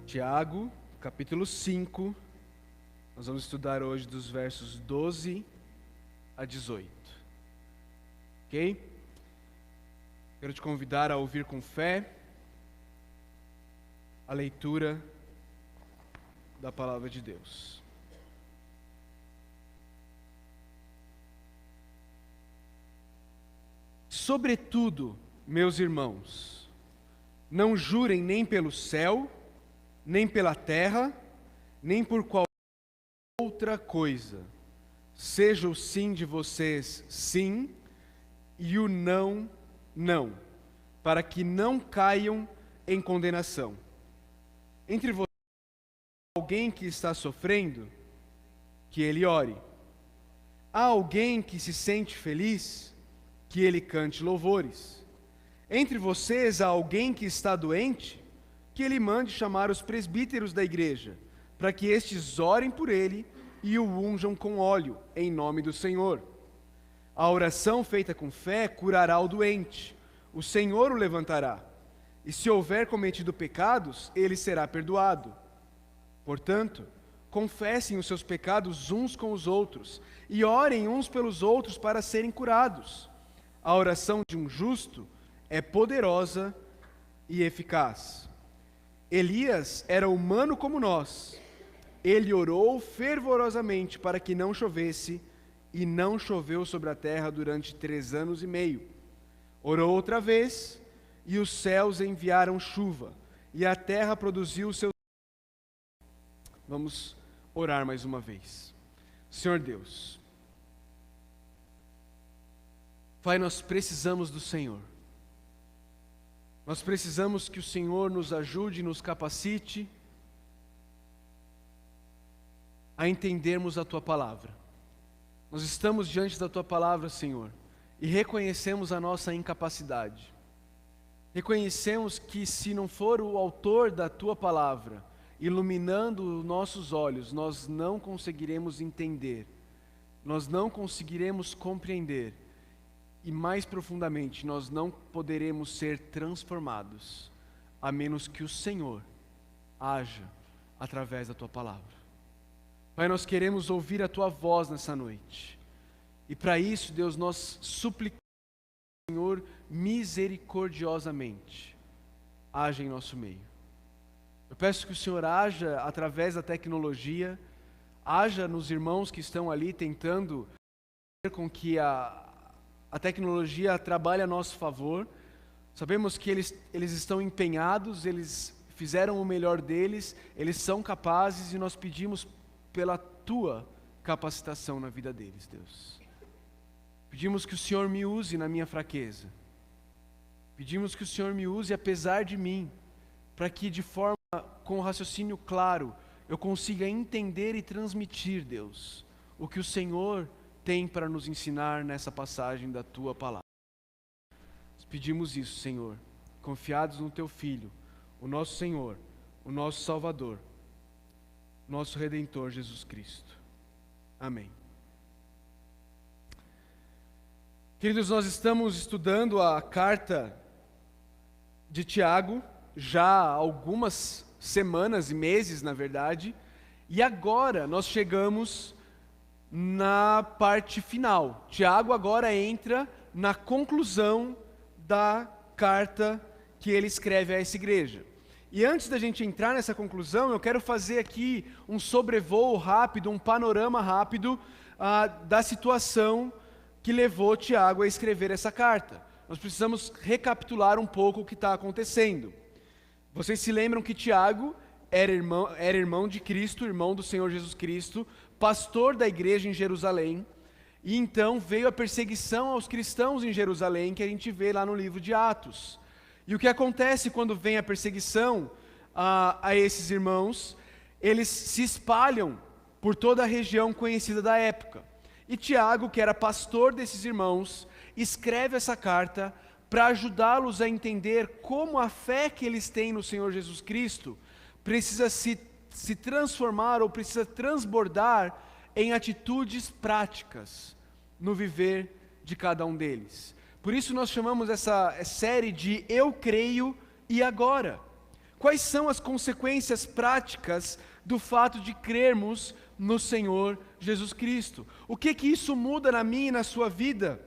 Tiago, capítulo 5, nós vamos estudar hoje dos versos 12 a 18, ok? Quero te convidar a ouvir com fé a leitura da palavra de Deus. Sobretudo, meus irmãos, não jurem nem pelo céu, nem pela terra, nem por qualquer outra coisa. Seja o sim de vocês sim, e o não, não, para que não caiam em condenação. Entre vocês, alguém que está sofrendo, que ele ore. Há alguém que se sente feliz, que ele cante louvores. Entre vocês, há alguém que está doente, que ele mande chamar os presbíteros da igreja, para que estes orem por ele e o unjam com óleo, em nome do Senhor. A oração feita com fé curará o doente, o Senhor o levantará, e se houver cometido pecados, ele será perdoado. Portanto, confessem os seus pecados uns com os outros, e orem uns pelos outros para serem curados. A oração de um justo é poderosa e eficaz. Elias era humano como nós. Ele orou fervorosamente para que não chovesse, e não choveu sobre a terra durante 3 anos e meio. Orou outra vez, e os céus enviaram chuva, e a terra produziu o seu... Vamos orar mais uma vez. Senhor Deus, Pai, nós precisamos do Senhor. Nós precisamos que o Senhor nos ajude, nos capacite a entendermos a Tua Palavra. Nós estamos diante da Tua Palavra, Senhor, e reconhecemos a nossa incapacidade. Reconhecemos que se não for o autor da Tua Palavra iluminando os nossos olhos, nós não conseguiremos entender, nós não conseguiremos compreender, e mais profundamente, nós não poderemos ser transformados, a menos que o Senhor haja através da Tua Palavra. Pai, nós queremos ouvir a Tua voz nessa noite. E para isso, Deus, nós suplicamos ao Senhor misericordiosamente, haja em nosso meio. Eu peço que o Senhor haja através da tecnologia, haja nos irmãos que estão ali tentando fazer com que a tecnologia trabalhe a nosso favor. Sabemos que eles estão empenhados, eles fizeram o melhor deles, eles são capazes e nós pedimos pela Tua capacitação na vida deles, Deus. Pedimos que o Senhor me use na minha fraqueza. Pedimos que o Senhor me use apesar de mim, para que de forma, com raciocínio claro, eu consiga entender e transmitir, Deus, o que o Senhor tem para nos ensinar nessa passagem da Tua Palavra. Nós pedimos isso, Senhor, confiados no Teu Filho, o nosso Senhor, o nosso Salvador, nosso Redentor Jesus Cristo. Amém. Queridos, nós estamos estudando a carta de Tiago já há algumas semanas e meses, na verdade, e agora nós chegamos na parte final. Tiago agora entra na conclusão da carta que ele escreve a essa igreja. E antes da gente entrar nessa conclusão, eu quero fazer aqui um sobrevoo rápido, um panorama rápido da situação que levou Tiago a escrever essa carta. Nós precisamos recapitular um pouco o que está acontecendo. Vocês se lembram que Tiago era irmão de Cristo, irmão do Senhor Jesus Cristo, pastor da igreja em Jerusalém, e então veio a perseguição aos cristãos em Jerusalém, que a gente vê lá no livro de Atos. E o que acontece quando vem a perseguição a esses irmãos? Eles se espalham por toda a região conhecida da época. E Tiago, que era pastor desses irmãos, escreve essa carta para ajudá-los a entender como a fé que eles têm no Senhor Jesus Cristo precisa se transformar ou precisa transbordar em atitudes práticas no viver de cada um deles. Por isso nós chamamos essa série de Eu Creio e Agora. Quais são as consequências práticas do fato de crermos no Senhor Jesus Cristo? O que isso muda na minha e na sua vida?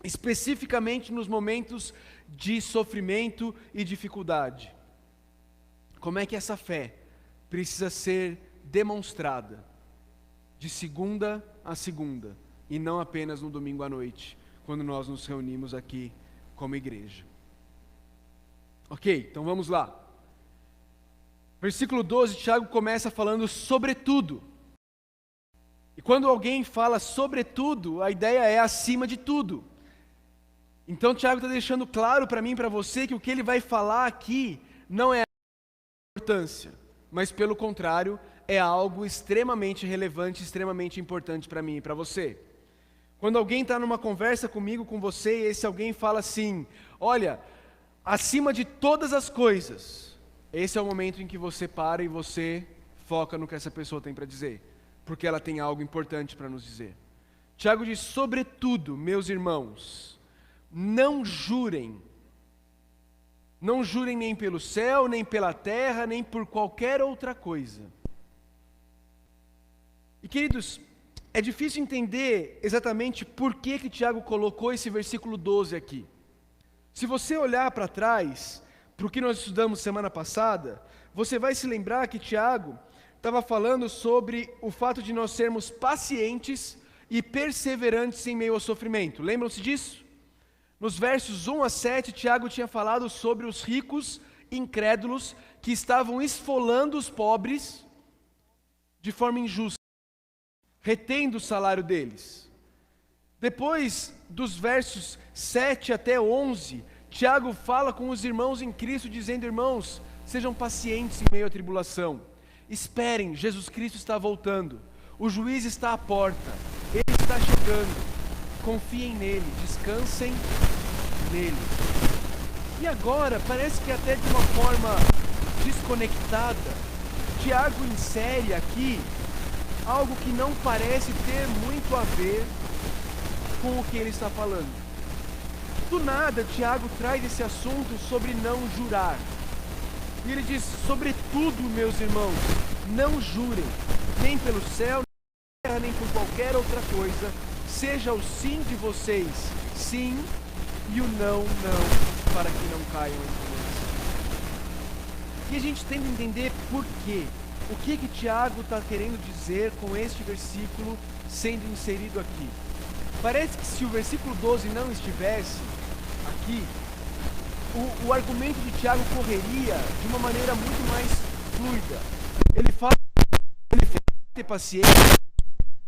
Especificamente nos momentos de sofrimento e dificuldade. Como é que essa fé precisa ser demonstrada de segunda a segunda e não apenas no domingo à noite, quando nós nos reunimos aqui como igreja? Ok, então vamos lá. Versículo 12, Tiago começa falando sobretudo. E quando alguém fala sobretudo, a ideia é acima de tudo. Então Tiago está deixando claro para mim e para você que o que ele vai falar aqui não é importância, mas pelo contrário, é algo extremamente relevante, extremamente importante para mim e para você. Quando alguém está numa conversa comigo, com você, e esse alguém fala assim: olha, acima de todas as coisas, esse é o momento em que você para e você foca no que essa pessoa tem para dizer, porque ela tem algo importante para nos dizer. Tiago diz: sobretudo, meus irmãos, não jurem nem pelo céu, nem pela terra, nem por qualquer outra coisa. E queridos, é difícil entender exatamente por que Tiago colocou esse versículo 12 aqui. Se você olhar para trás, para o que nós estudamos semana passada, você vai se lembrar que Tiago estava falando sobre o fato de nós sermos pacientes e perseverantes em meio ao sofrimento. Lembram-se disso? Nos versos 1 a 7, Tiago tinha falado sobre os ricos incrédulos que estavam esfolando os pobres de forma injusta, retendo o salário deles. Depois dos versos 7 até 11, Tiago fala com os irmãos em Cristo, dizendo: irmãos, sejam pacientes em meio à tribulação. Esperem, Jesus Cristo está voltando. O juiz está à porta. Ele está chegando. Confiem nele, descansem nele. E agora, parece que até de uma forma desconectada, Tiago insere aqui algo que não parece ter muito a ver com o que ele está falando. Do nada, Tiago traz esse assunto sobre não jurar. E ele diz: sobretudo, meus irmãos, não jurem, nem pelo céu, nem pela terra, nem por qualquer outra coisa. Seja o sim de vocês, sim, e o não, não, para que não caiam em influência. E a gente tem que entender por quê. O que Tiago está querendo dizer com este versículo sendo inserido aqui? Parece que se o versículo 12 não estivesse aqui, o argumento de Tiago correria de uma maneira muito mais fluida. Ele fala ter paciência,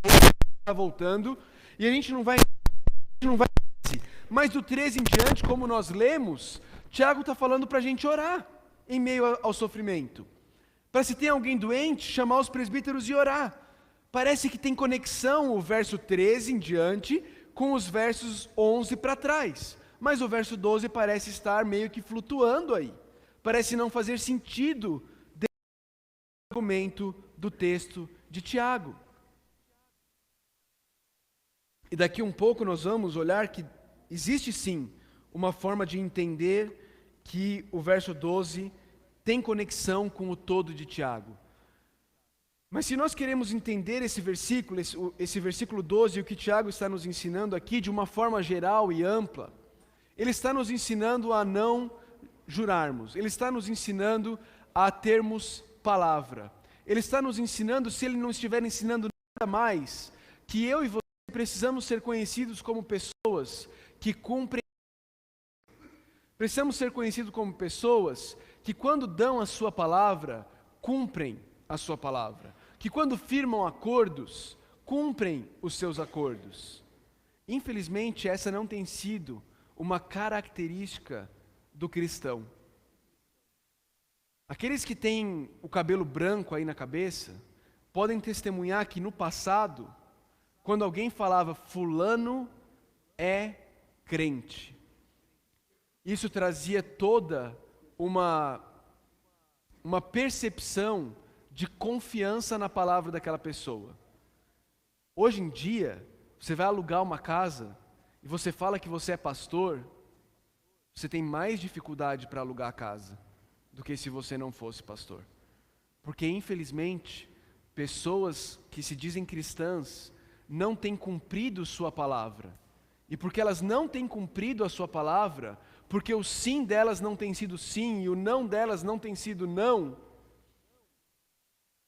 está voltando, e a gente não vai. Mas do 13 em diante, como nós lemos, Tiago está falando para a gente orar em meio ao sofrimento. Para se tem alguém doente, chamar os presbíteros e orar. Parece que tem conexão o verso 13 em diante com os versos 11 para trás. Mas o verso 12 parece estar meio que flutuando aí. Parece não fazer sentido dentro do argumento do texto de Tiago. E daqui um pouco nós vamos olhar que existe sim uma forma de entender que o verso 12 tem conexão com o todo de Tiago. Mas se nós queremos entender esse versículo 12, o que Tiago está nos ensinando aqui de uma forma geral e ampla, ele está nos ensinando a não jurarmos, ele está nos ensinando a termos palavra, ele está nos ensinando, se ele não estiver ensinando nada mais, que eu e você precisamos ser conhecidos como pessoas que cumprem. Precisamos ser conhecidos como pessoas que, quando dão a sua palavra, cumprem a sua palavra. Que, quando firmam acordos, cumprem os seus acordos. Infelizmente, essa não tem sido uma característica do cristão. Aqueles que têm o cabelo branco aí na cabeça podem testemunhar que no passado, quando alguém falava fulano é crente, isso trazia toda uma percepção de confiança na palavra daquela pessoa. Hoje em dia, você vai alugar uma casa e você fala que você é pastor, você tem mais dificuldade para alugar a casa. do que se você não fosse pastor. Porque, infelizmente, pessoas que se dizem cristãs não têm cumprido sua palavra. E porque elas não têm cumprido a sua palavra, porque o sim delas não tem sido sim e o não delas não tem sido não,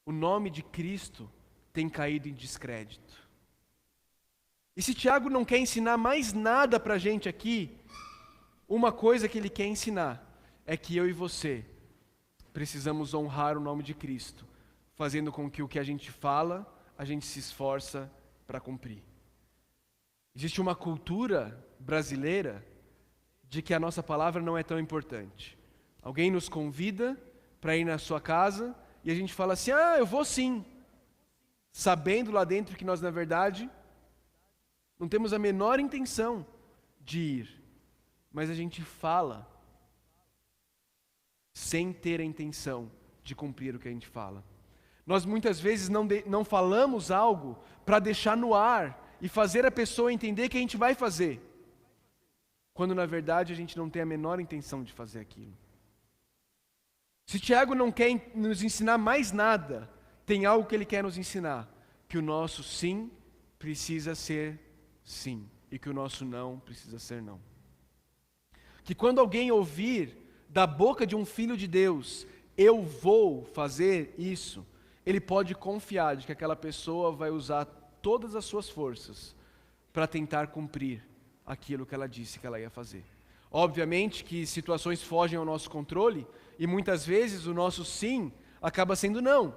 o nome de Cristo tem caído em descrédito. E se Tiago não quer ensinar mais nada para a gente aqui, uma coisa que ele quer ensinar é que eu e você precisamos honrar o nome de Cristo, fazendo com que o que a gente fala, a gente se esforça para cumprir. Existe uma cultura brasileira de que a nossa palavra não é tão importante. Alguém nos convida para ir na sua casa e a gente fala assim, eu vou sim, sabendo lá dentro que nós, na verdade, não temos a menor intenção de ir, mas a gente fala sem ter a intenção de cumprir o que a gente fala. Nós muitas vezes não falamos algo para deixar no ar e fazer a pessoa entender que a gente vai fazer, quando na verdade a gente não tem a menor intenção de fazer aquilo. Se Tiago não quer nos ensinar mais nada, tem algo que ele quer nos ensinar, que o nosso sim precisa ser sim, e que o nosso não precisa ser não. Que quando alguém ouvir da boca de um filho de Deus, eu vou fazer isso, ele pode confiar de que aquela pessoa vai usar todas as suas forças para tentar cumprir aquilo que ela disse que ela ia fazer. Obviamente que situações fogem ao nosso controle e muitas vezes o nosso sim acaba sendo não.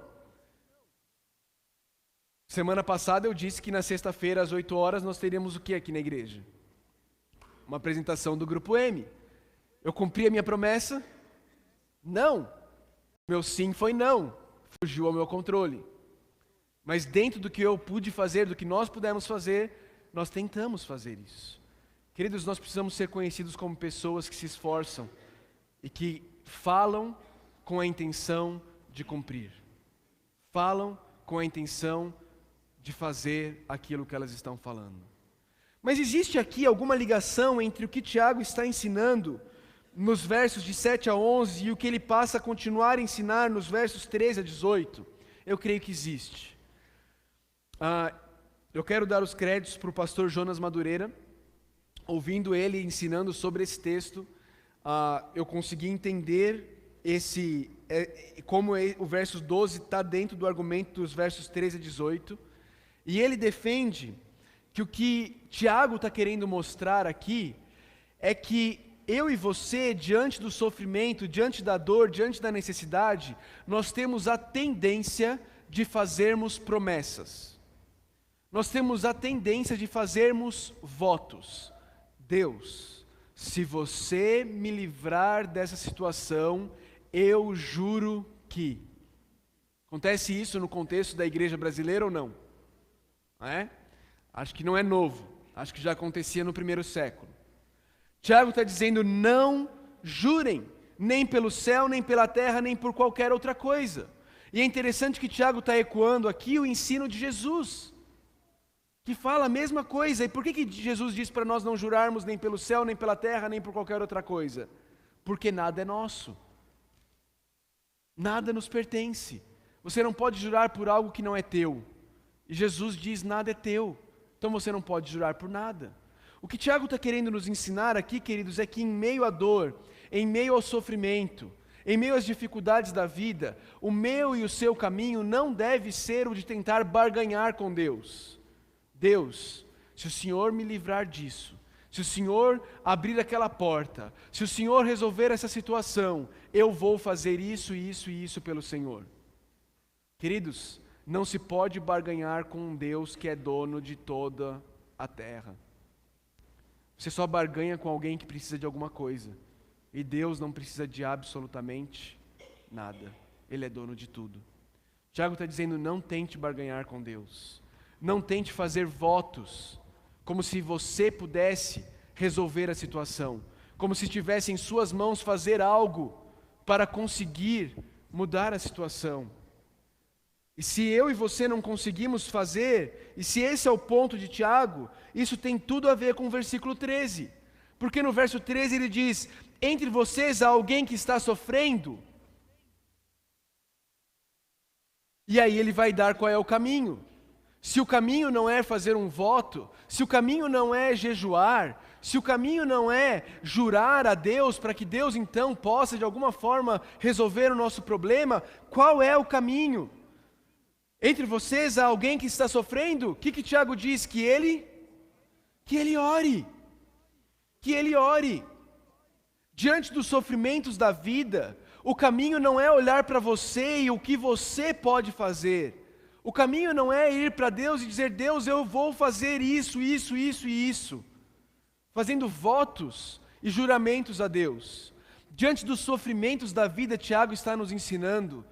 Semana passada eu disse que na sexta-feira às 8 horas nós teríamos o que aqui na igreja? Uma apresentação do Grupo M. Eu cumpri a minha promessa? Não. Meu sim foi não. Fugiu ao meu controle. Mas dentro do que eu pude fazer, do que nós pudemos fazer, nós tentamos fazer isso. Queridos, nós precisamos ser conhecidos como pessoas que se esforçam e que falam com a intenção de cumprir. Falam com a intenção de fazer aquilo que elas estão falando. Mas existe aqui alguma ligação entre o que Tiago está ensinando nos versos de 7 a 11 e o que ele passa a continuar a ensinar nos versos 13 a 18? Eu creio que existe. Eu quero dar os créditos para o pastor Jonas Madureira. Ouvindo ele ensinando sobre esse texto, eu consegui entender como o verso 12 está dentro do argumento dos versos 13 a 18. E ele defende que o que Tiago está querendo mostrar aqui é que eu e você, diante do sofrimento, diante da dor, diante da necessidade, nós temos a tendência de fazermos promessas. Nós temos a tendência de fazermos votos. Deus, se você me livrar dessa situação, eu juro que. Acontece isso no contexto da igreja brasileira ou não? Acho que não é novo. Acho que já acontecia no primeiro século. Tiago está dizendo, não jurem, nem pelo céu, nem pela terra, nem por qualquer outra coisa. E é interessante que Tiago está ecoando aqui o ensino de Jesus, que fala a mesma coisa. E por que Jesus diz para nós não jurarmos nem pelo céu, nem pela terra, nem por qualquer outra coisa? Porque nada é nosso. Nada nos pertence. Você não pode jurar por algo que não é teu. E Jesus diz, nada é teu. Então você não pode jurar por nada. O que Tiago está querendo nos ensinar aqui, queridos, é que em meio à dor, em meio ao sofrimento, em meio às dificuldades da vida, o meu e o seu caminho não deve ser o de tentar barganhar com Deus. Deus, se o Senhor me livrar disso, se o Senhor abrir aquela porta, se o Senhor resolver essa situação, eu vou fazer isso, isso e isso pelo Senhor. Queridos, não se pode barganhar com um Deus que é dono de toda a terra. Você só barganha com alguém que precisa de alguma coisa. E Deus não precisa de absolutamente nada. Ele é dono de tudo. Tiago está dizendo, não tente barganhar com Deus. Não tente fazer votos, como se você pudesse resolver a situação. Como se estivesse em suas mãos fazer algo para conseguir mudar a situação. E se eu e você não conseguimos fazer, e se esse é o ponto de Tiago, isso tem tudo a ver com o versículo 13. Porque no verso 13 ele diz, entre vocês há alguém que está sofrendo, E aí ele vai dar qual é o caminho. Se o caminho não é fazer um voto, se o caminho não é jejuar, se o caminho não é jurar a Deus para que Deus então possa de alguma forma resolver o nosso problema, qual é o caminho? Entre vocês há alguém que está sofrendo? O que Tiago diz? Que ele ore. Que ele ore. Diante dos sofrimentos da vida, o caminho não é olhar para você e o que você pode fazer. O caminho não é ir para Deus e dizer, Deus, eu vou fazer isso, isso, isso e isso. Fazendo votos e juramentos a Deus. Diante dos sofrimentos da vida, Tiago está nos ensinando,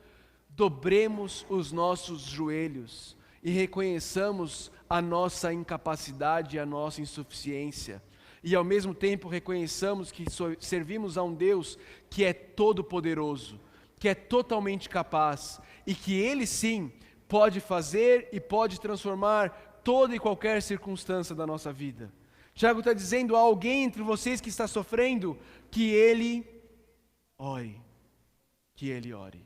dobremos os nossos joelhos e reconheçamos a nossa incapacidade e a nossa insuficiência. E ao mesmo tempo reconheçamos que servimos a um Deus que é todo-poderoso, que é totalmente capaz e que Ele sim pode fazer e pode transformar toda e qualquer circunstância da nossa vida. Tiago está dizendo a alguém entre vocês que está sofrendo que ele ore, que ele ore.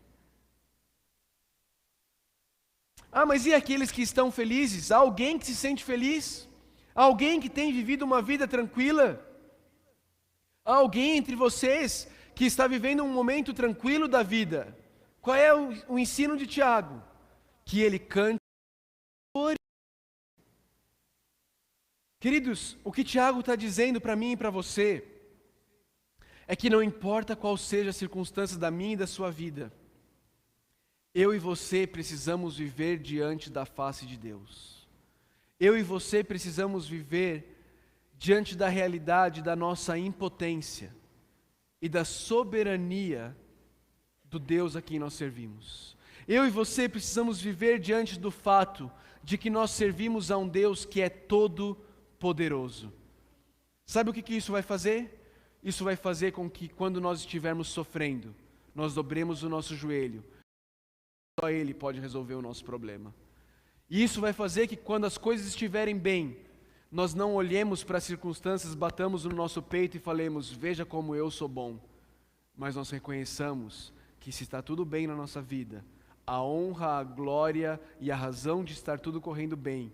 Ah, mas e aqueles que estão felizes? Há alguém que se sente feliz? Há alguém que tem vivido uma vida tranquila? Há alguém entre vocês que está vivendo um momento tranquilo da vida? Qual é o ensino de Tiago? Que ele cante e ore. Queridos, o que Tiago está dizendo para mim e para você é que não importa qual seja a circunstância da minha e da sua vida, eu e você precisamos viver diante da face de Deus. Eu e você precisamos viver diante da realidade da nossa impotência e da soberania do Deus a quem nós servimos. Eu e você precisamos viver diante do fato de que nós servimos a um Deus que é todo-poderoso. Sabe o que isso vai fazer? Isso vai fazer com que quando nós estivermos sofrendo, nós dobremos o nosso joelho. Só Ele pode resolver o nosso problema. E isso vai fazer que quando as coisas estiverem bem, nós não olhemos para as circunstâncias, batamos no nosso peito e falemos, veja como eu sou bom. Mas nós reconheçamos que se está tudo bem na nossa vida, a honra, a glória e a razão de estar tudo correndo bem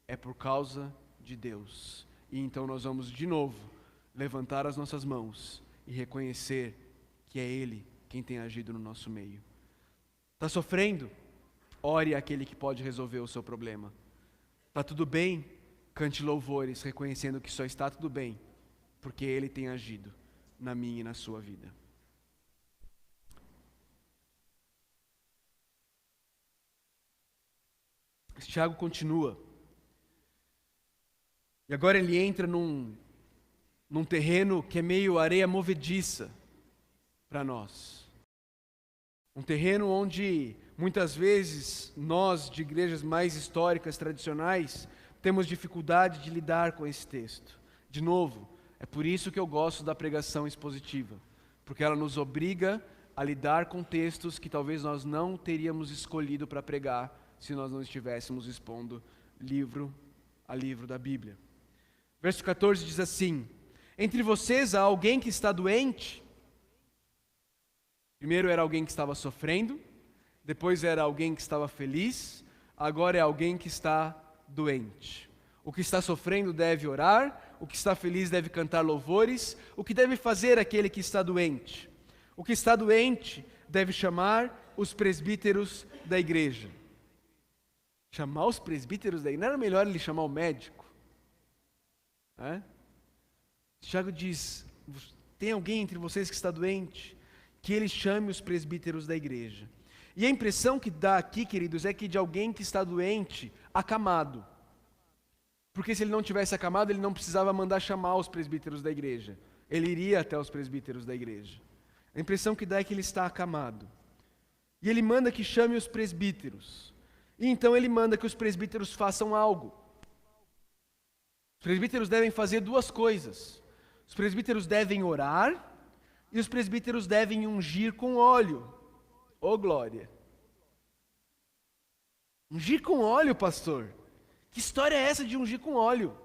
é por causa de Deus. E então nós vamos de novo levantar as nossas mãos e reconhecer que é Ele quem tem agido no nosso meio. Está sofrendo? Ore àquele que pode resolver o seu problema. Está tudo bem? Cante louvores, reconhecendo que só está tudo bem, porque Ele tem agido na minha e na sua vida. Tiago continua. E agora ele entra num terreno que é meio areia movediça para nós. Um terreno onde muitas vezes nós, de igrejas mais históricas, tradicionais, temos dificuldade de lidar com esse texto. De novo, é por isso que eu gosto da pregação expositiva, porque ela nos obriga a lidar com textos que talvez nós não teríamos escolhido para pregar se nós não estivéssemos expondo livro a livro da Bíblia. Verso 14 diz assim: entre vocês há alguém que está doente? Primeiro era alguém que estava sofrendo, depois era alguém que estava feliz, agora é alguém que está doente. O que está sofrendo deve orar, o que está feliz deve cantar louvores, o que deve fazer aquele que está doente? O que está doente deve chamar os presbíteros da igreja. Chamar os presbíteros da igreja? Não era melhor ele chamar o médico? Tiago diz, tem alguém entre vocês que está doente? Que ele chame os presbíteros da igreja. E a impressão que dá aqui, queridos, é que de alguém que está doente, acamado. Porque se ele não tivesse acamado, ele não precisava mandar chamar os presbíteros da igreja. Ele iria até os presbíteros da igreja. A impressão que dá é que ele está acamado. E ele manda que chame os presbíteros. E então ele manda que os presbíteros façam algo. Os presbíteros devem fazer duas coisas. Os presbíteros devem orar e os presbíteros devem ungir com óleo. Ô glória! Ungir com óleo, pastor? Que história é essa de ungir com óleo?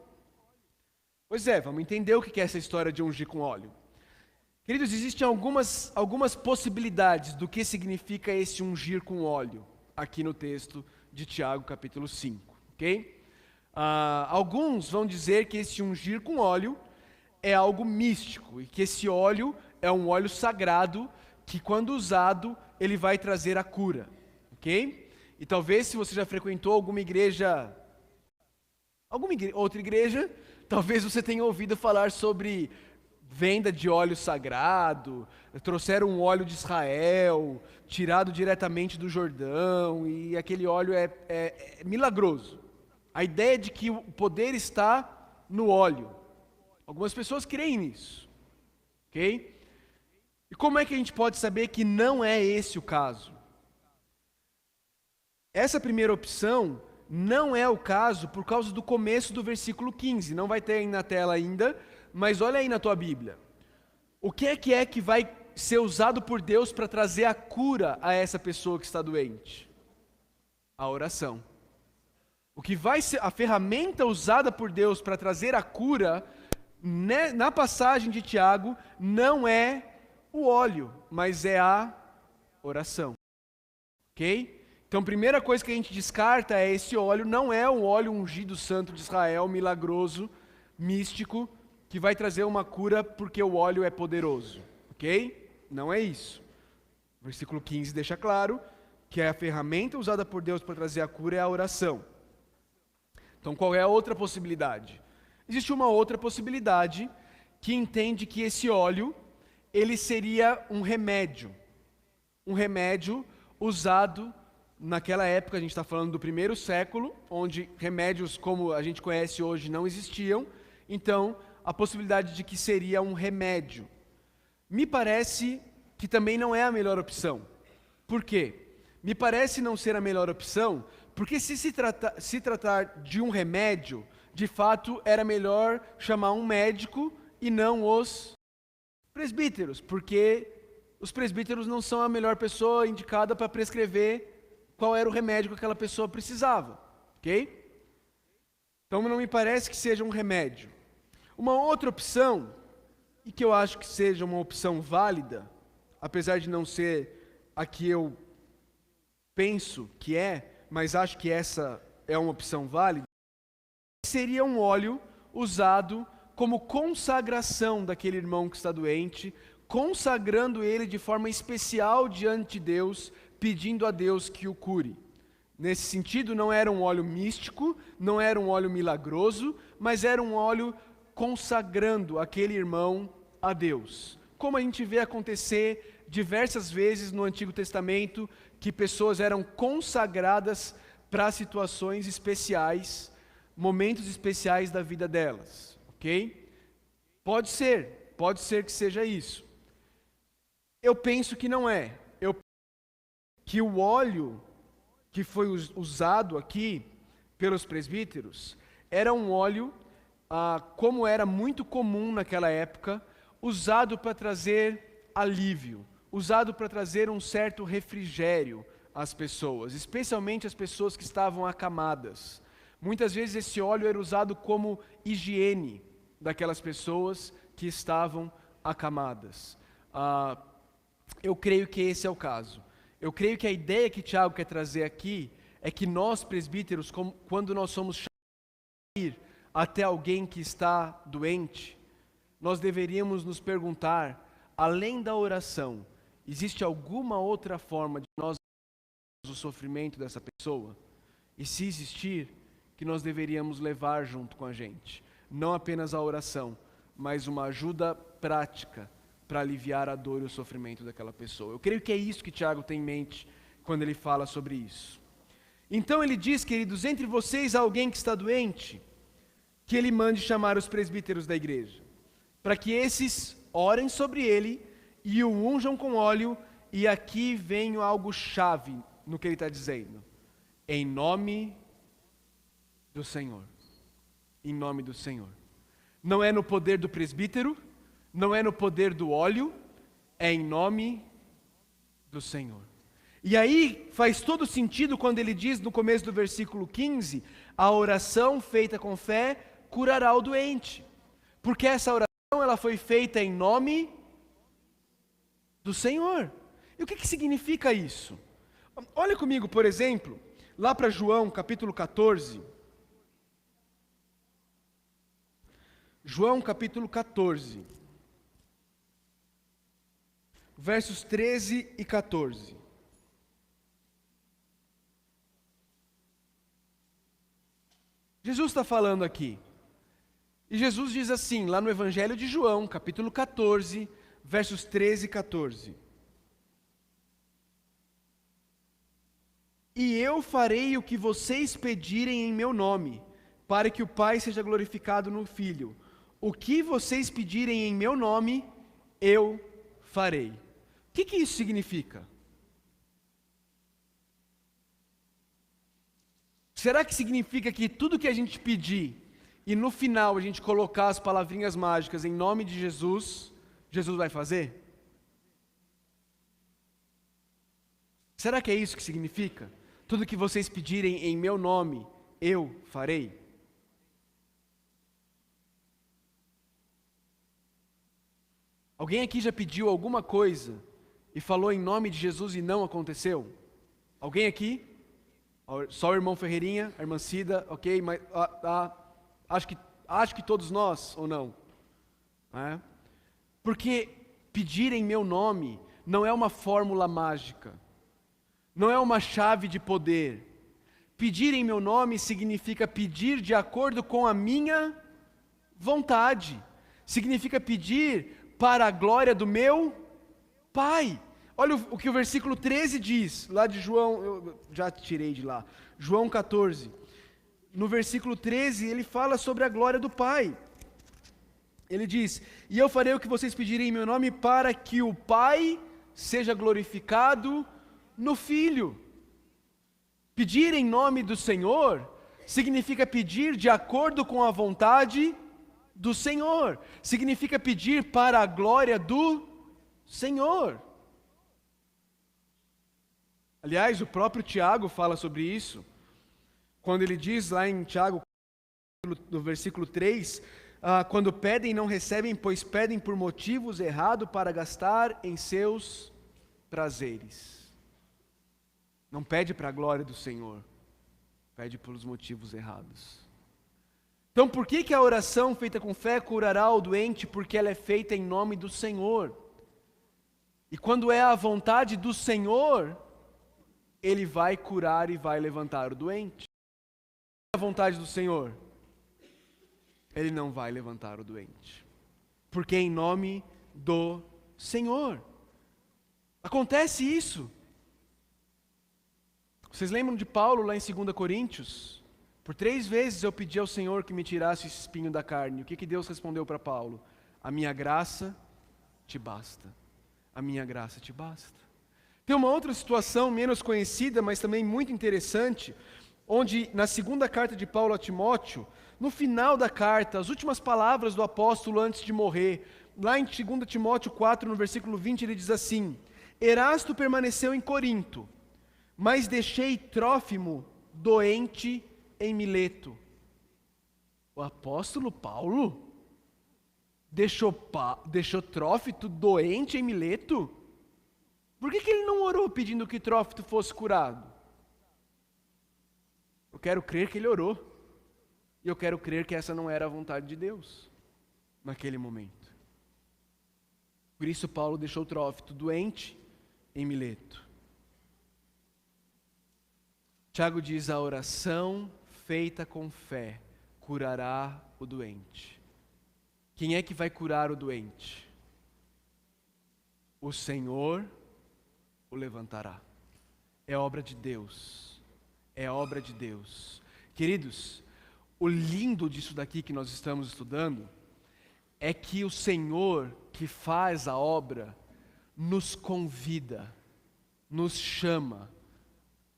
Pois é, vamos entender o que é essa história de ungir com óleo. Queridos, existem algumas possibilidades do que significa esse ungir com óleo. aqui no texto de Tiago, capítulo 5, ok? Alguns vão dizer que esse ungir com óleo é algo místico e que esse óleo é um óleo sagrado que, quando usado, ele vai trazer a cura, ok? E talvez, se você já frequentou outra igreja, talvez você tenha ouvido falar sobre venda de óleo sagrado, trouxeram um óleo de Israel, tirado diretamente do Jordão, e aquele óleo é milagroso. A ideia de que o poder está no óleo. Algumas pessoas creem nisso, ok? E como é que a gente pode saber que não é esse o caso? Essa primeira opção não é o caso por causa do começo do versículo 15. Não vai ter aí na tela ainda, mas olha aí na tua Bíblia. O que é que vai ser usado por Deus para trazer a cura a essa pessoa que está doente? A oração. O que vai ser a ferramenta usada por Deus para trazer a cura, na passagem de Tiago, não é o óleo, mas é a oração. Ok? Então, a primeira coisa que a gente descarta é esse óleo, não é um óleo ungido santo de Israel, milagroso, místico, que vai trazer uma cura porque o óleo é poderoso. Ok? Não é isso. O versículo 15 deixa claro que a ferramenta usada por Deus para trazer a cura é a oração. Então, qual é a outra possibilidade? Existe uma outra possibilidade que entende que esse óleo, ele seria um remédio usado naquela época. A gente está falando do primeiro século, onde remédios como a gente conhece hoje não existiam. Então, a possibilidade de que seria um remédio. Me parece que também não é a melhor opção. Por quê? Me parece não ser a melhor opção, porque se tratar de um remédio, de fato era melhor chamar um médico e não os presbíteros, porque os presbíteros não são a melhor pessoa indicada para prescrever qual era o remédio que aquela pessoa precisava, ok? Então não me parece que seja um remédio. Uma outra opção, e que eu acho que seja uma opção válida, apesar de não ser a que eu penso que é, mas acho que essa é uma opção válida, seria um óleo usado como consagração daquele irmão que está doente, consagrando ele de forma especial diante de Deus, pedindo a Deus que o cure. Nesse sentido, não era um óleo místico, não era um óleo milagroso, mas era um óleo consagrando aquele irmão a Deus. Como a gente vê acontecer diversas vezes no Antigo Testamento, que pessoas eram consagradas para situações especiais, momentos especiais da vida delas, ok? Pode ser que seja isso. Eu penso que não é. Que o óleo que foi usado aqui pelos presbíteros era um óleo, como era muito comum naquela época, usado para trazer alívio, usado para trazer um certo refrigério às pessoas, especialmente as pessoas que estavam acamadas. Muitas vezes esse óleo era usado como higiene daquelas pessoas que estavam acamadas. Eu creio que esse é o caso. Eu creio que a ideia que Tiago quer trazer aqui é que nós, presbíteros, quando nós somos chamados a ir até alguém que está doente, nós deveríamos nos perguntar, além da oração, existe alguma outra forma de nós o sofrimento dessa pessoa? E se existir, que nós deveríamos levar junto com a gente, não apenas a oração, mas uma ajuda prática para aliviar a dor e o sofrimento daquela pessoa. Eu creio que é isso que Tiago tem em mente quando ele fala sobre isso. Então ele diz, queridos, entre vocês há alguém que está doente, que ele mande chamar os presbíteros da igreja, para que esses orem sobre ele e o unjam com óleo. E aqui vem algo chave no que ele está dizendo: em nome do Senhor. Em nome do Senhor. Não é no poder do presbítero, não é no poder do óleo, é em nome do Senhor. E aí faz todo sentido quando ele diz no começo do versículo 15, a oração feita com fé curará o doente. Porque essa oração ela foi feita em nome do Senhor. E o que significa isso? Olha comigo, por exemplo, lá para João, capítulo 14. João, capítulo 14. Versos 13 e 14. Jesus está falando aqui. E Jesus diz assim, lá no Evangelho de João, capítulo 14, versos 13 e 14. E eu farei o que vocês pedirem em meu nome, para que o Pai seja glorificado no Filho. O que vocês pedirem em meu nome, eu farei. O que isso significa? Será que significa que tudo que a gente pedir, e no final a gente colocar as palavrinhas mágicas em nome de Jesus, Jesus vai fazer? Será que é isso que significa? Tudo que vocês pedirem em meu nome, eu farei? Alguém aqui já pediu alguma coisa e falou em nome de Jesus e não aconteceu? Alguém aqui? Só o irmão Ferreirinha, a irmã Cida, ok, mas acho que todos nós, ou não? É? Porque pedir em meu nome não é uma fórmula mágica, não é uma chave de poder. Pedir em meu nome significa pedir de acordo com a minha vontade, significa pedir para a glória do meu Pai. Olha o que o versículo 13 diz, lá de João, eu já tirei de lá, João 14. No versículo 13, ele fala sobre a glória do Pai. Ele diz, e eu farei o que vocês pedirem em meu nome, para que o Pai seja glorificado no Filho. Pedir em nome do Senhor, significa pedir de acordo com a vontade do Senhor. Significa pedir para a glória do Senhor. Aliás, o próprio Tiago fala sobre isso, quando ele diz lá em Tiago, no versículo 3, quando pedem não recebem, pois pedem por motivos errados para gastar em seus prazeres. Não pede para a glória do Senhor, pede pelos motivos errados. Então por que a oração feita com fé curará o doente? Porque ela é feita em nome do Senhor. E quando é a vontade do Senhor, Ele vai curar e vai levantar o doente. A vontade do Senhor, Ele não vai levantar o doente, porque é em nome do Senhor. Acontece isso. Vocês lembram de Paulo lá em 2 Coríntios? Por 3 vezes eu pedi ao Senhor que me tirasse esse espinho da carne. O que Deus respondeu para Paulo? A minha graça te basta. A minha graça te basta. Tem uma outra situação menos conhecida, mas também muito interessante, onde na segunda carta de Paulo a Timóteo, no final da carta, as últimas palavras do apóstolo antes de morrer, lá em 2 Timóteo 4, no versículo 20, ele diz assim: Erasto permaneceu em Corinto, mas deixei Trófimo doente em Mileto. O apóstolo Paulo deixou Trófimo doente em Mileto? Por que ele não orou pedindo que Trófimo fosse curado? Eu quero crer que ele orou. E eu quero crer que essa não era a vontade de Deus naquele momento. Por isso Paulo deixou Trófimo doente em Mileto. Tiago diz: a oração feita com fé curará o doente. Quem é que vai curar o doente? O Senhor o levantará. É obra de Deus. É obra de Deus. Queridos, o lindo disso daqui que nós estamos estudando é que o Senhor que faz a obra nos convida, nos chama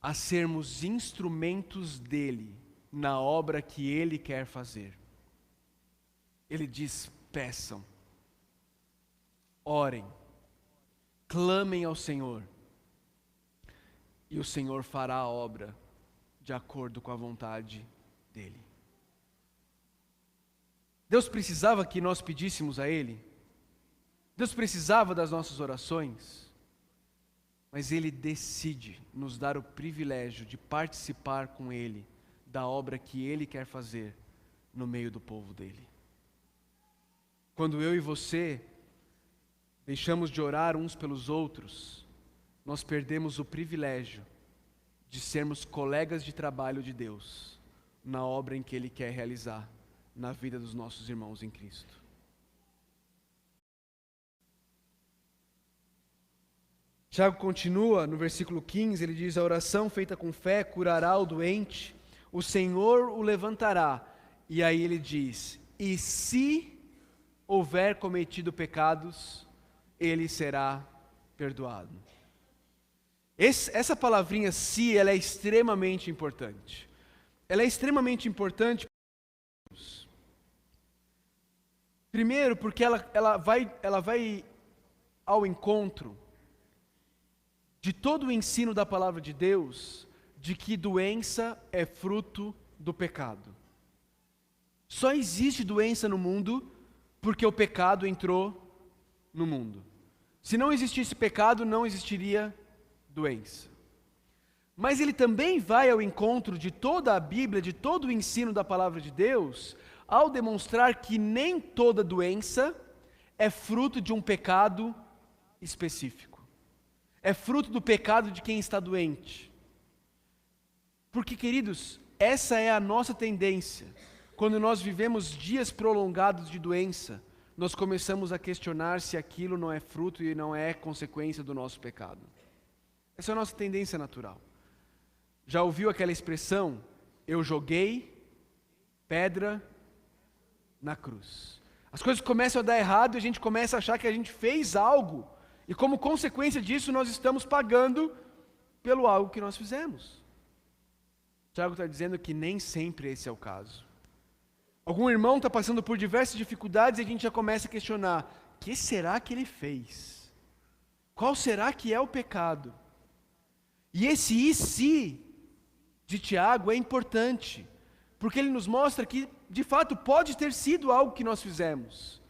a sermos instrumentos dele na obra que ele quer fazer. Ele diz: peçam, orem, clamem ao Senhor, e o Senhor fará a obra de acordo com a vontade dele. Deus precisava que nós pedíssemos a Ele? Deus precisava das nossas orações? mas Ele decide nos dar o privilégio de participar com Ele da obra que Ele quer fazer no meio do povo dEle. Quando eu e você deixamos de orar uns pelos outros, nós perdemos o privilégio de sermos colegas de trabalho de Deus na obra em que Ele quer realizar na vida dos nossos irmãos em Cristo. Tiago continua no versículo 15, ele diz: a oração feita com fé curará o doente, o Senhor o levantará. E aí ele diz: e se houver cometido pecados, ele será perdoado. Essa palavrinha "se", ela é extremamente importante. Ela é extremamente importante. Primeiro, porque ela vai ao encontro de todo o ensino da palavra de Deus, de que doença é fruto do pecado. Só existe doença no mundo porque o pecado entrou no mundo. Se não existisse pecado, não existiria doença. Mas ele também vai ao encontro de toda a Bíblia, de todo o ensino da palavra de Deus, ao demonstrar que nem toda doença é fruto de um pecado específico. É fruto do pecado de quem está doente. Porque, queridos, essa é a nossa tendência. Quando nós vivemos dias prolongados de doença, nós começamos a questionar se aquilo não é fruto e não é consequência do nosso pecado. Essa é a nossa tendência natural. Já ouviu aquela expressão: eu joguei pedra na cruz? As coisas começam a dar errado e a gente começa a achar que a gente fez algo. E como consequência disso, nós estamos pagando pelo algo que nós fizemos. Tiago está dizendo que nem sempre esse é o caso. Algum irmão está passando por diversas dificuldades e a gente já começa a questionar: o que será que ele fez? Qual será que é o pecado? E esse "e se" de Tiago é importante, porque ele nos mostra que, de fato, pode ter sido algo que nós fizemos.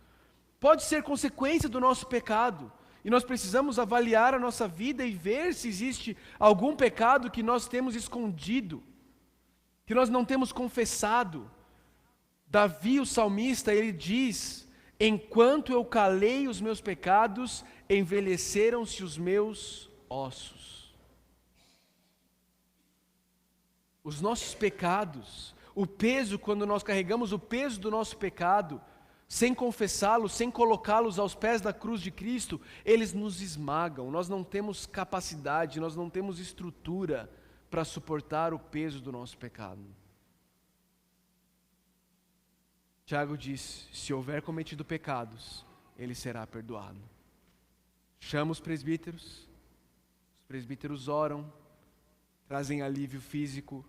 Pode ser consequência do nosso pecado. E nós precisamos avaliar a nossa vida e ver se existe algum pecado que nós temos escondido, que nós não temos confessado. Davi, o salmista, ele diz: enquanto eu calei os meus pecados, envelheceram-se os meus ossos. Os nossos pecados, o peso, quando nós carregamos o peso do nosso pecado, sem confessá-los, sem colocá-los aos pés da cruz de Cristo, eles nos esmagam. Nós não temos capacidade, nós não temos estrutura para suportar o peso do nosso pecado. Tiago diz: se houver cometido pecados, ele será perdoado. Chama os presbíteros oram, trazem alívio físico.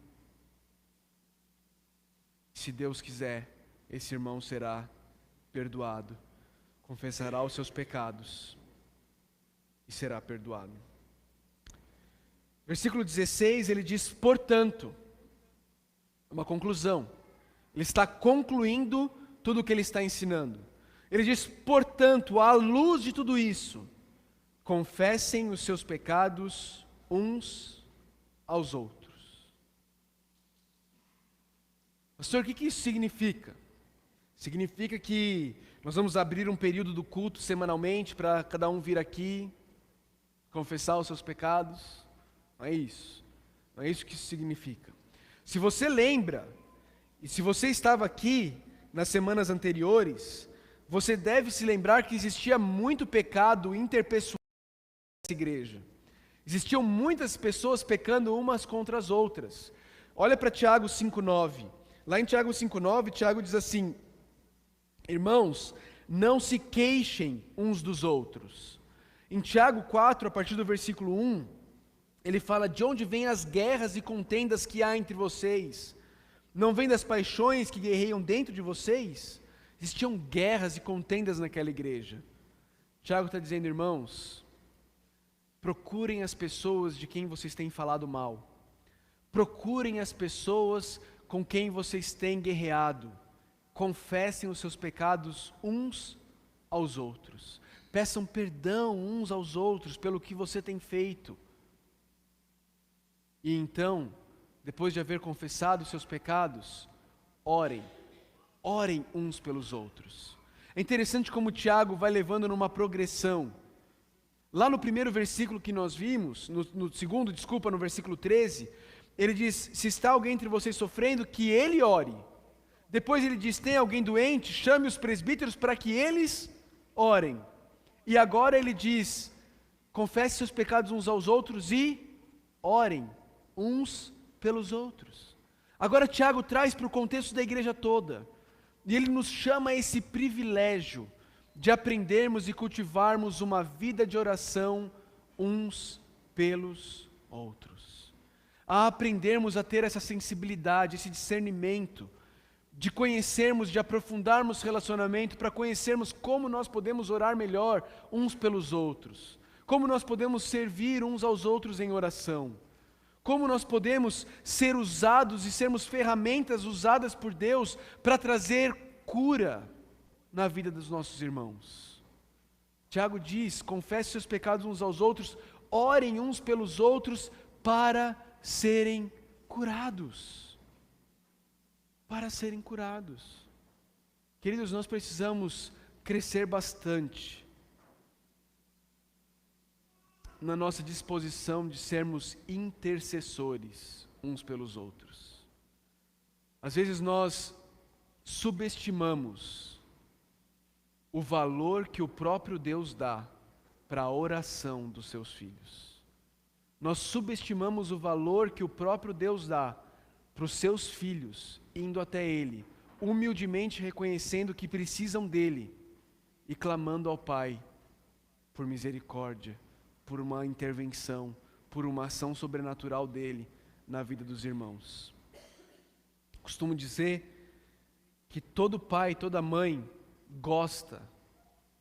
Se Deus quiser, esse irmão será perdoado, confessará os seus pecados e será perdoado. Versículo 16, ele diz: portanto, uma conclusão. Ele está concluindo tudo o que ele está ensinando. Ele diz: portanto, à luz de tudo isso, confessem os seus pecados uns aos outros. Pastor, o que isso significa? Significa que nós vamos abrir um período do culto semanalmente para cada um vir aqui, confessar os seus pecados? Não é isso. Não é isso que isso significa. Se você lembra, e se você estava aqui nas semanas anteriores, você deve se lembrar que existia muito pecado interpessoal nessa igreja. Existiam muitas pessoas pecando umas contra as outras. Olha para Tiago 5,9. Lá em Tiago 5,9, Tiago diz assim: irmãos, não se queixem uns dos outros. Em Tiago 4, a partir do versículo 1, ele fala: de onde vêm as guerras e contendas que há entre vocês? Não vem das paixões que guerreiam dentro de vocês? Existiam guerras e contendas naquela igreja. Tiago está dizendo: irmãos, procurem as pessoas de quem vocês têm falado mal. Procurem as pessoas com quem vocês têm guerreado. Confessem os seus pecados uns aos outros. Peçam perdão uns aos outros pelo que você tem feito. E então, depois de haver confessado seus pecados, orem. Orem uns pelos outros. É interessante como Tiago vai levando numa progressão. Lá no primeiro versículo que nós vimos, no segundo, no versículo 13, ele diz, se está alguém entre vocês sofrendo, que ele ore. Depois ele diz, tem alguém doente, chame os presbíteros para que eles orem. E agora ele diz, confesse seus pecados uns aos outros e orem uns pelos outros. Agora Tiago traz para o contexto da igreja toda. E ele nos chama a esse privilégio de aprendermos e cultivarmos uma vida de oração uns pelos outros. A aprendermos a ter essa sensibilidade, esse discernimento, de conhecermos, de aprofundarmos relacionamento, para conhecermos como nós podemos orar melhor uns pelos outros, como nós podemos servir uns aos outros em oração, como nós podemos ser usados e sermos ferramentas usadas por Deus para trazer cura na vida dos nossos irmãos. Tiago diz, confesse seus pecados uns aos outros, orem uns pelos outros para serem curados. Para serem curados. Queridos, nós precisamos crescer bastante na nossa disposição de sermos intercessores uns pelos outros. Às vezes nós subestimamos o valor que o próprio Deus dá para a oração dos seus filhos. Nós subestimamos o valor que o próprio Deus dá para os seus filhos, indo até Ele, humildemente reconhecendo que precisam dEle e clamando ao Pai por misericórdia, por uma intervenção, por uma ação sobrenatural dEle na vida dos irmãos. Costumo dizer que todo pai, toda mãe gosta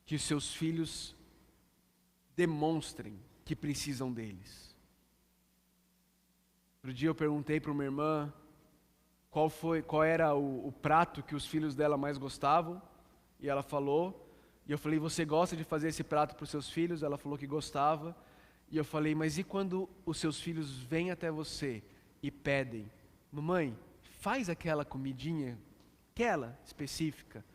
que os seus filhos demonstrem que precisam deles. Outro dia eu perguntei para uma irmã qual era o prato que os filhos dela mais gostavam, e ela falou, e eu falei, você gosta de fazer esse prato para os seus filhos? Ela falou que gostava, e eu falei, mas e quando os seus filhos vêm até você e pedem, mamãe, faz aquela comidinha, aquela específica,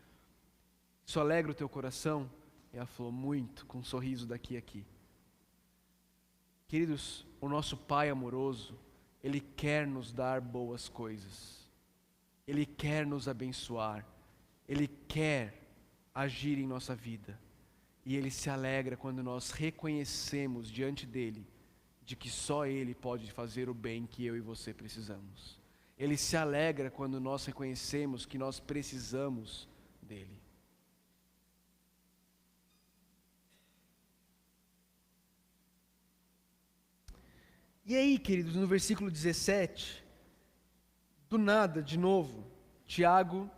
isso alegra o teu coração? E ela falou, muito, com um sorriso daqui a aqui. Queridos, o nosso Pai amoroso, Ele quer nos dar boas coisas. Ele quer nos abençoar, Ele quer agir em nossa vida, e Ele se alegra quando nós reconhecemos diante dEle, de que só Ele pode fazer o bem que eu e você precisamos. Ele se alegra quando nós reconhecemos que nós precisamos dEle. E aí, queridos, no versículo 17... do nada, de novo, Tiago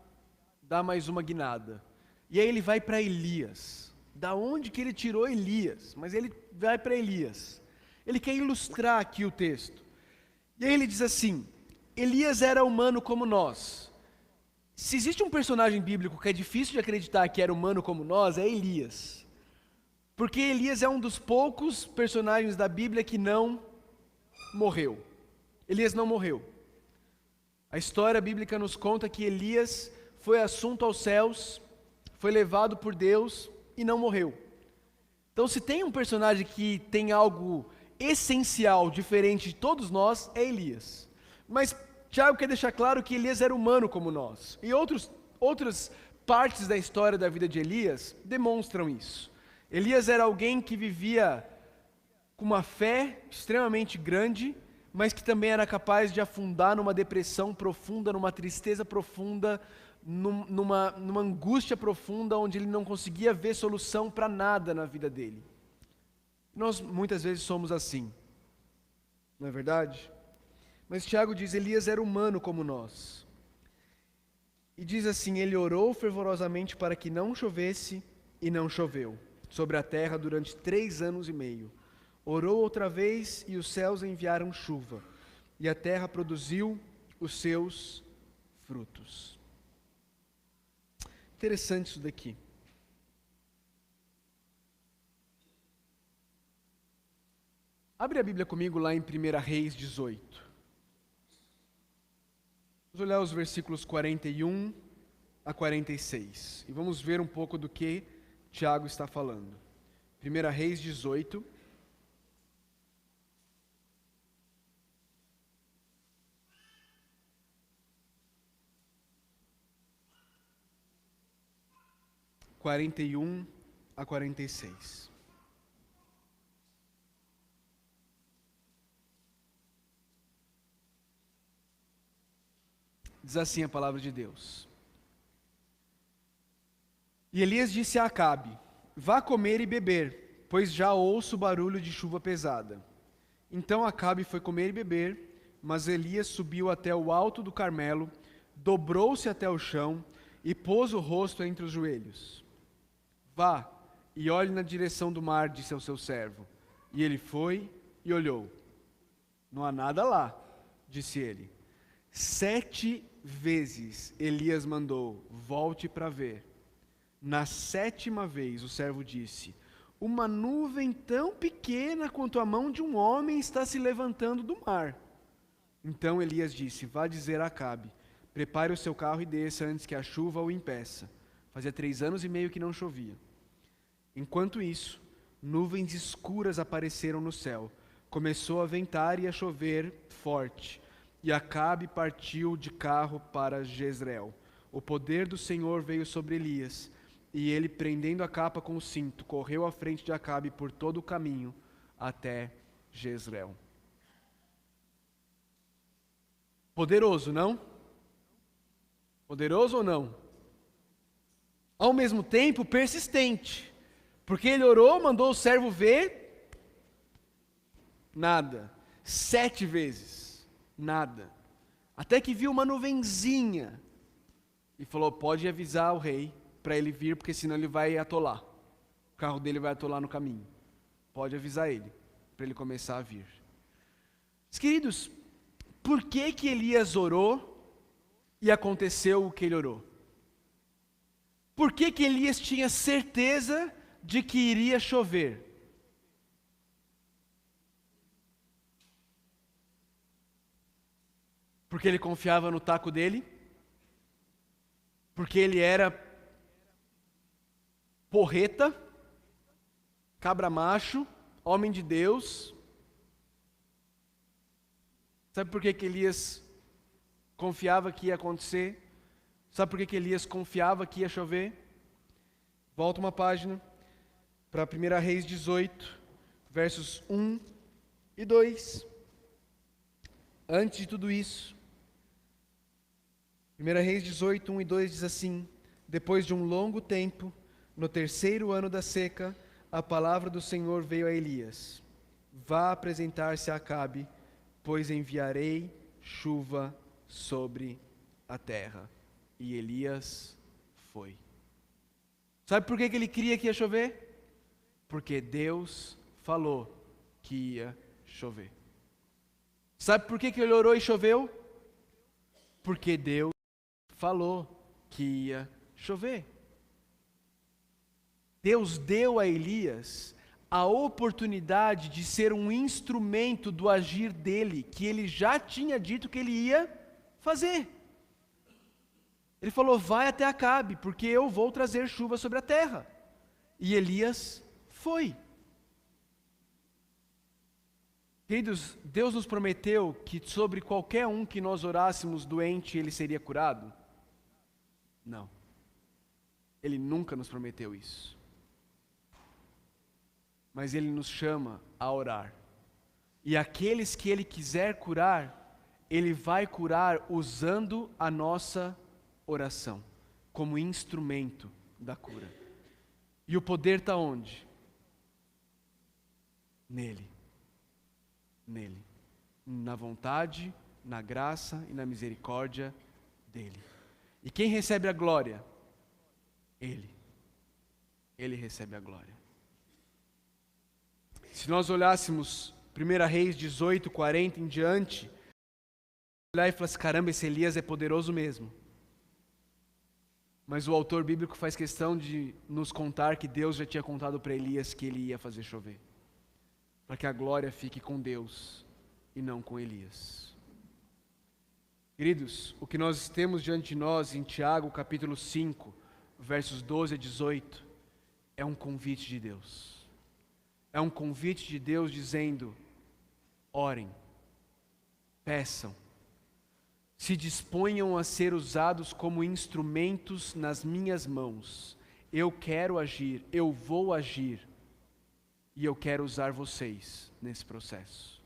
dá mais uma guinada. E aí ele vai para Elias. Da onde que ele tirou Elias? Mas ele vai para Elias. Ele quer ilustrar aqui o texto. E aí ele diz assim, Elias era humano como nós. Se existe um personagem bíblico que é difícil de acreditar que era humano como nós, é Elias. Porque Elias é um dos poucos personagens da Bíblia que não morreu. Elias não morreu. A história bíblica nos conta que Elias foi assunto aos céus, foi levado por Deus e não morreu. Então, se tem um personagem que tem algo essencial, diferente de todos nós, é Elias. Mas Tiago quer deixar claro que Elias era humano como nós. E outras partes da história da vida de Elias demonstram isso. Elias era alguém que vivia com uma fé extremamente grande, mas que também era capaz de afundar numa depressão profunda, numa tristeza profunda, numa angústia profunda, onde ele não conseguia ver solução para nada na vida dele. Nós muitas vezes somos assim, não é verdade? Mas Tiago diz, Elias era humano como nós. E diz assim, ele orou fervorosamente para que não chovesse, e não choveu sobre a terra durante 3 anos e meio. Orou outra vez e os céus enviaram chuva, e a terra produziu os seus frutos. Interessante isso daqui. Abre a Bíblia comigo lá em 1 Reis 18. Vamos olhar os versículos 41 a 46. E vamos ver um pouco do que Tiago está falando. 1 Reis 18. (41 a 46). Diz assim a palavra de Deus. E Elias disse a Acabe: vá comer e beber, pois já ouço barulho de chuva pesada. Então Acabe foi comer e beber, mas Elias subiu até o alto do Carmelo, dobrou-se até o chão e pôs o rosto entre os joelhos. Vá e olhe na direção do mar, disse ao seu servo. E ele foi e olhou. Não há nada lá, disse ele. 7 vezes Elias mandou: volte para ver. Na 7ª vez o servo disse: uma nuvem tão pequena quanto a mão de um homem está se levantando do mar. Então Elias disse: vá dizer a Acabe: prepare o seu carro e desça antes que a chuva o impeça. Fazia 3 anos e meio que não chovia. Enquanto isso, nuvens escuras apareceram no céu. Começou a ventar e a chover forte. E Acabe partiu de carro para Jezreel. O poder do Senhor veio sobre Elias, e ele, prendendo a capa com o cinto, correu à frente de Acabe por todo o caminho até Jezreel. Poderoso, não? Poderoso ou não? Ao mesmo tempo, persistente. Porque ele orou, mandou o servo ver, nada. 7 vezes, nada. Até que viu uma nuvenzinha e falou: pode avisar o rei para ele vir, porque senão ele vai atolar. O carro dele vai atolar no caminho. Pode avisar ele, para ele começar a vir. Queridos, por que Elias orou e aconteceu o que ele orou? Por que Elias tinha certeza de que iria chover? Porque ele confiava no taco dele? Porque ele era porreta, cabra macho, homem de Deus? Sabe por que Elias confiava que ia acontecer? Sabe por que Elias confiava que ia chover? Volta uma página para 1 Reis 18, versos 1 e 2. Antes de tudo isso, 1 Reis 18, 1 e 2 diz assim: depois de um longo tempo, no 3º ano da seca, a palavra do Senhor veio a Elias: vá apresentar-se a Acabe, pois enviarei chuva sobre a terra. E Elias foi. Sabe por que ele queria que ia chover? Porque Deus falou que ia chover. Sabe por que ele orou e choveu? Porque Deus falou que ia chover. Deus deu a Elias a oportunidade de ser um instrumento do agir dele, que ele já tinha dito que ele ia fazer. Ele falou: vai até Acabe, porque eu vou trazer chuva sobre a terra. E Elias foi. Queridos, Deus nos prometeu que sobre qualquer um que nós orássemos doente, ele seria curado? Não. Ele nunca nos prometeu isso. Mas ele nos chama a orar. E aqueles que ele quiser curar, ele vai curar usando a nossa oração como instrumento da cura. E o poder está onde? Nele. Nele. Na vontade, na graça e na misericórdia dele. E quem recebe a glória? Ele. Ele recebe a glória. Se nós olhássemos 1 Reis 18, 40 em diante, olhar e falar assim: caramba, esse Elias é poderoso mesmo. Mas o autor bíblico faz questão de nos contar que Deus já tinha contado para Elias que ele ia fazer chover. para que a glória fique com Deus e não com Elias. Queridos, o que nós temos diante de nós em Tiago capítulo 5, versos 12 a 18, é um convite de Deus. É um convite de Deus dizendo: orem, peçam, se disponham a ser usados como instrumentos nas minhas mãos. Eu quero agir, eu vou agir, e eu quero usar vocês nesse processo.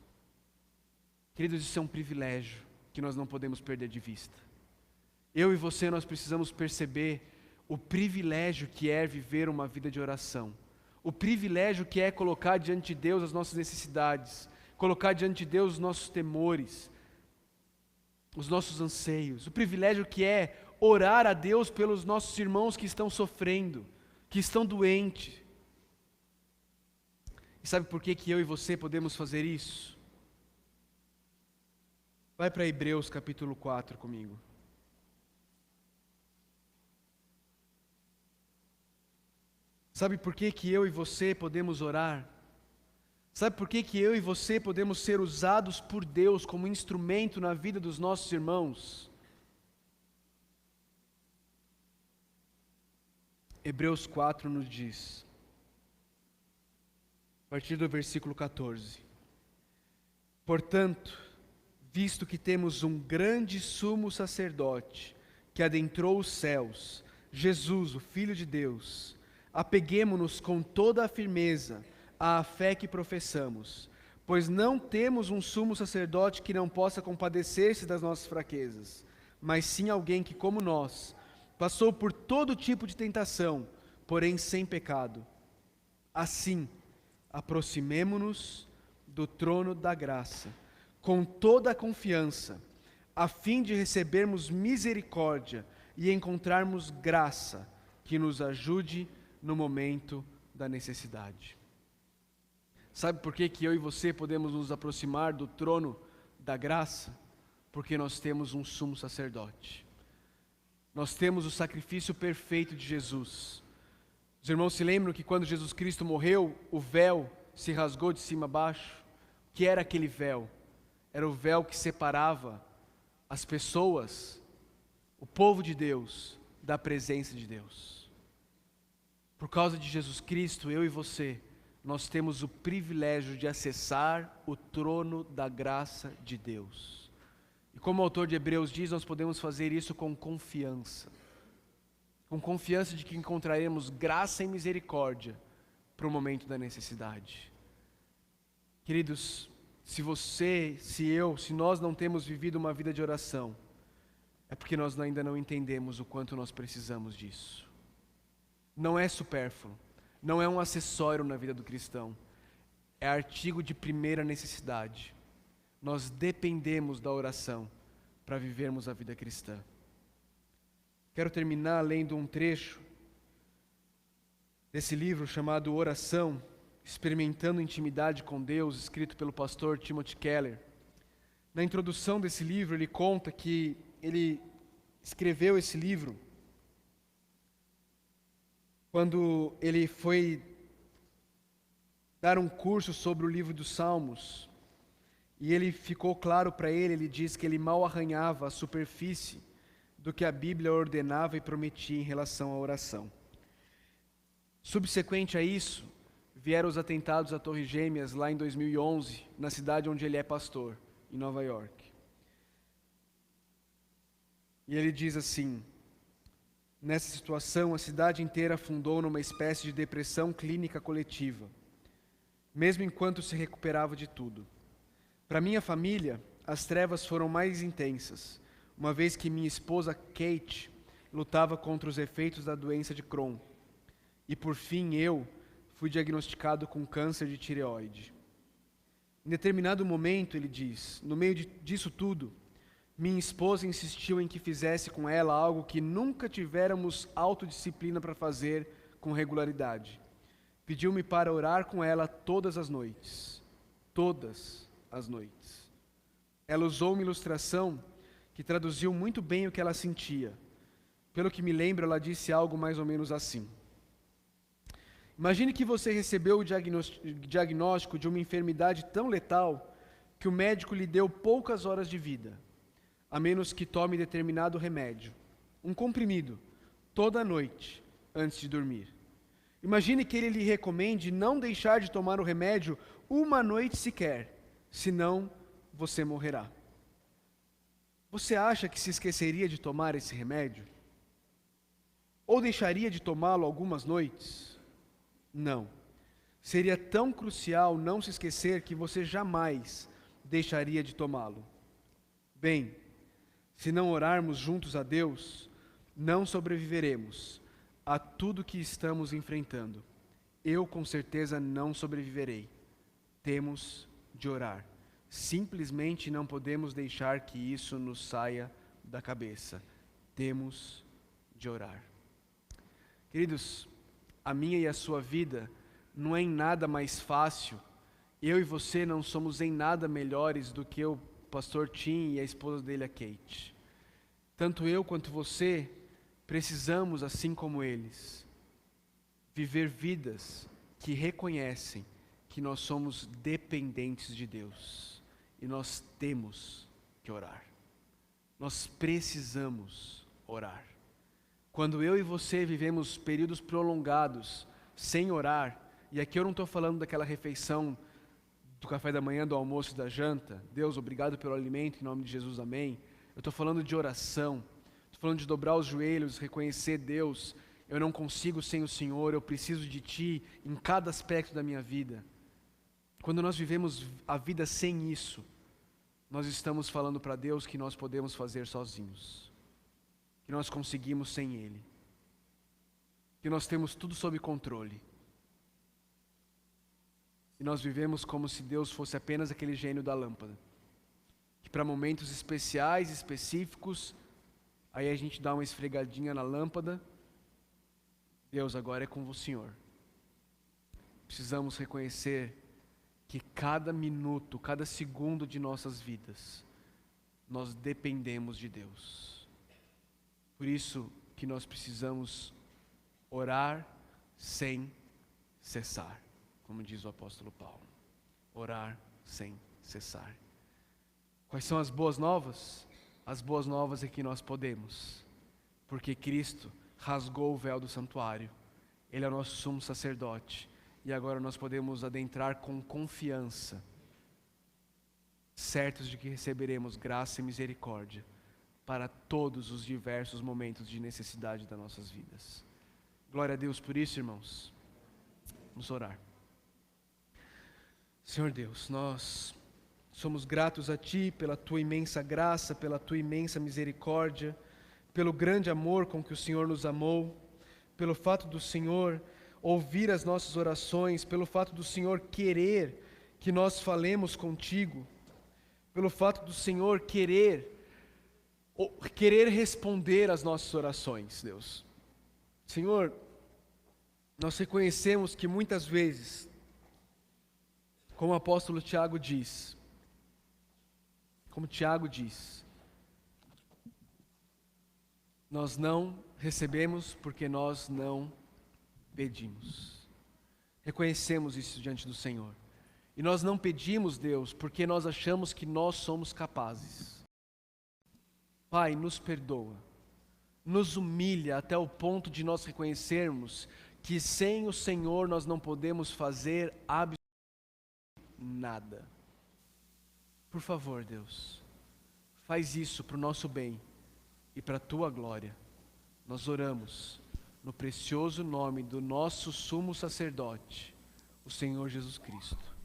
Queridos, isso é um privilégio que nós não podemos perder de vista. Eu e você, nós precisamos perceber o privilégio que é viver uma vida de oração. O privilégio que é colocar diante de Deus as nossas necessidades, colocar diante de Deus os nossos temores, os nossos anseios. O privilégio que é orar a Deus pelos nossos irmãos que estão sofrendo, que estão doentes. E sabe por que eu e você podemos fazer isso? Vai para Hebreus capítulo 4 comigo. Sabe por que eu e você podemos orar? Sabe por que eu e você podemos ser usados por Deus como instrumento na vida dos nossos irmãos? Hebreus 4 nos diz, a partir do versículo 14: portanto, visto que temos um grande sumo sacerdote que adentrou os céus, Jesus, o Filho de Deus, apeguemo-nos com toda a firmeza à fé que professamos, pois não temos um sumo sacerdote que não possa compadecer-se das nossas fraquezas, mas sim alguém que, como nós, passou por todo tipo de tentação, porém sem pecado. Assim, aproximemo-nos do trono da graça, com toda a confiança, a fim de recebermos misericórdia e encontrarmos graça que nos ajude no momento da necessidade. Sabe por que eu e você podemos nos aproximar do trono da graça? Porque nós temos um sumo sacerdote. Nós temos o sacrifício perfeito de Jesus. Os irmãos se lembram que quando Jesus Cristo morreu, o véu se rasgou de cima a baixo? O que era aquele véu? Era o véu que separava as pessoas, o povo de Deus, da presença de Deus. Por causa de Jesus Cristo, eu e você, nós temos o privilégio de acessar o trono da graça de Deus. E como o autor de Hebreus diz, nós podemos fazer isso com confiança de que encontraremos graça e misericórdia para o momento da necessidade. Queridos, se você, se eu, se nós não temos vivido uma vida de oração, é porque nós ainda não entendemos o quanto nós precisamos disso. Não é supérfluo, não é um acessório na vida do cristão, é artigo de primeira necessidade. Nós dependemos da oração para vivermos a vida cristã. Quero terminar lendo um trecho desse livro chamado Oração, Experimentando Intimidade com Deus, escrito pelo pastor Timothy Keller. Na introdução desse livro, ele conta que ele escreveu esse livro quando ele foi dar um curso sobre o livro dos Salmos, e ele ficou claro para ele diz que ele mal arranhava a superfície do que a Bíblia ordenava e prometia em relação à oração. Subsequente a isso, vieram os atentados à Torre Gêmeas lá em 2011, na cidade onde ele é pastor, em Nova York. E ele diz assim: nessa situação, a cidade inteira afundou numa espécie de depressão clínica coletiva, mesmo enquanto se recuperava de tudo. Para minha família, as trevas foram mais intensas, uma vez que minha esposa Kate lutava contra os efeitos da doença de Crohn. E por fim eu fui diagnosticado com câncer de tireoide. Em determinado momento, ele diz, no meio disso tudo, minha esposa insistiu em que fizesse com ela algo que nunca tivéramos autodisciplina para fazer com regularidade. Pediu-me para orar com ela todas as noites. Todas as noites. Ela usou uma ilustração que traduziu muito bem o que ela sentia. Pelo que me lembro, ela disse algo mais ou menos assim: Imagine que você recebeu o diagnóstico de uma enfermidade tão letal que o médico lhe deu poucas horas de vida, a menos que tome determinado remédio, um comprimido, toda noite, antes de dormir. Imagine que ele lhe recomende não deixar de tomar o remédio uma noite sequer, senão você morrerá. Você acha que se esqueceria de tomar esse remédio? Ou deixaria de tomá-lo algumas noites? Não. Seria tão crucial não se esquecer que você jamais deixaria de tomá-lo. Bem, se não orarmos juntos a Deus, não sobreviveremos a tudo que estamos enfrentando. Eu com certeza não sobreviverei. Temos de orar. Simplesmente não podemos deixar que isso nos saia da cabeça. Temos de orar. Queridos, a minha e a sua vida não é em nada mais fácil. Eu e você não somos em nada melhores do que o pastor Tim e a esposa dele, a Kate. Tanto eu quanto você precisamos, assim como eles, viver vidas que reconhecem que nós somos dependentes de Deus. E nós temos que orar. Nós precisamos orar. Quando eu e você vivemos períodos prolongados sem orar, e aqui eu não estou falando daquela refeição do café da manhã, do almoço e da janta, Deus, obrigado pelo alimento, em nome de Jesus, amém. Eu estou falando de oração, estou falando de dobrar os joelhos, reconhecer Deus, eu não consigo sem o Senhor, eu preciso de Ti em cada aspecto da minha vida. Quando nós vivemos a vida sem isso, nós estamos falando para Deus que nós podemos fazer sozinhos. Que nós conseguimos sem Ele, que nós temos tudo sob controle, e nós vivemos como se Deus fosse apenas aquele gênio da lâmpada, que para momentos especiais, específicos, aí a gente dá uma esfregadinha na lâmpada, Deus, agora é com o Senhor. Precisamos reconhecer que cada minuto, cada segundo de nossas vidas, nós dependemos de Deus. Por isso que nós precisamos orar sem cessar, como diz o apóstolo Paulo. Orar sem cessar. Quais são as boas novas? As boas novas é que nós podemos, porque Cristo rasgou o véu do santuário. Ele é o nosso sumo sacerdote. E agora nós podemos adentrar com confiança, certos de que receberemos graça e misericórdia para todos os diversos momentos de necessidade das nossas vidas. Glória a Deus por isso, irmãos. Vamos orar. Senhor Deus, nós somos gratos a Ti pela Tua imensa graça, pela Tua imensa misericórdia, pelo grande amor com que o Senhor nos amou, pelo fato do Senhor ouvir as nossas orações, pelo fato do Senhor querer que nós falemos contigo, pelo fato do Senhor querer responder às nossas orações, Deus. Senhor, nós reconhecemos que muitas vezes, como o apóstolo Tiago diz, nós não recebemos porque nós não pedimos. Reconhecemos isso diante do Senhor. E nós não pedimos, Deus, porque nós achamos que nós somos capazes. Pai, nos perdoa, nos humilha até o ponto de nós reconhecermos que sem o Senhor nós não podemos fazer absolutamente nada. Por favor, Deus, faz isso para o nosso bem e para a Tua glória. Nós oramos no precioso nome do nosso sumo sacerdote, o Senhor Jesus Cristo.